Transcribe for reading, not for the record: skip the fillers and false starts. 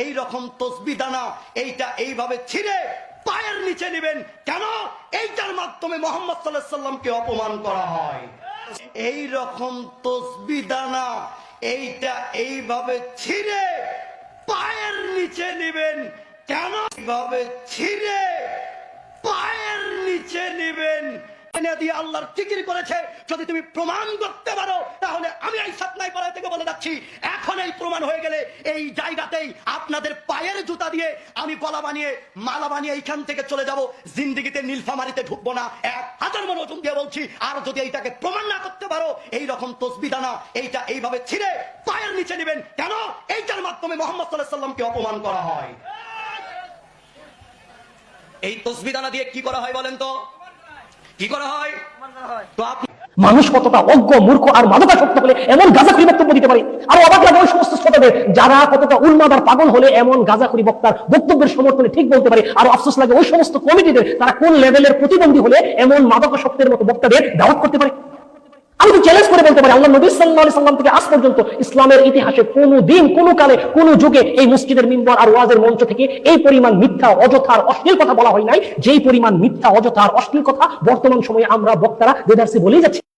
এই রকম তসবি দানা এইটা এইভাবে ছিঁড়ে পায়ের নিচে নেবেন কেন? এইটার মাধ্যমে মুহাম্মদ সাল্লাল্লাহু আলাইহি সাল্লামকে অপমান করা হয়। এই রকম তসবি দানা এইটা এইভাবে ছিঁড়ে পায়ের নিচে নেবেন কেন? এইভাবে ছিঁড়ে পায়ের নিচে নেবেন দিয়ে আল্লাহর জিকির করেছে। যদি তুমি প্রমাণ করতে পারো তাহলে আমি এই সাতনাই পাড়া থেকে বলে যাচ্ছি, এখন এই প্রমাণ হয়ে গেলে এই জায়গাতেই আপনাদের পায়ের জুতা দিয়ে আমি গলা বানিয়ে মালা বানিয়ে এইখান থেকে চলে যাব, জিন্দিগিতে নীলফামারিতে ঢুকবো না। 1000 মন ওজন দিয়ে বলছি। আর যদি এইটাকে প্রমাণ না করতে পারো, এই রকম তসবি দানা এইটা এইভাবে ছিঁড়ে পায়ের নিচে নেবেন কেন? এইটার মাধ্যমে মুহাম্মদ সাল্লাল্লাহু আলাইহি সাল্লামকে অপমান করা হয়। এই তসবি দানা দিয়ে কি করা হয় বলেন তো? কি করা হয়? তো মানুষ কতটা অজ্ঞ মূর্খ আর মাদকাসক্ত হলে এমন গাঁজাখুরি বক্তব্য দিতে পারে। আর অবাক লাগে ওই সমস্ত শ্রোতাদের যারা কতটা উন্মাদ আর পাগল হলে এমন গাঁজাখুরি বক্তার বক্তব্যের সমর্থনে ঠিক বলতে পারে। আর আফসোস লাগে ওই সমস্ত কমিটিদের তারা কোন লেভেলের প্রতিবন্ধী হলে এমন মাদকাসক্তের মতো বক্তাদের দাওয়াত করতে পারে। আমি তো চ্যালেঞ্জ করে বলতে পারি, আল্লাহ নবী সাল্লাল্লাহু আলাইহি সাল্লাম থেকে আজ পর্যন্ত ইসলামের ইতিহাসে কোনো দিন কোনো কালে কোনো যুগে এই মসজিদের মিম্বর আর ওয়াজের মঞ্চ থেকে এই পরিমাণ মিথ্যা অযথার অশ্লীল কথা বলা হয় নাই, যেই পরিমাণ মিথ্যা অযথার অশ্লীল কথা বর্তমান সময়ে আমরা বক্তারা দেদারসে বলেই যাচ্ছি।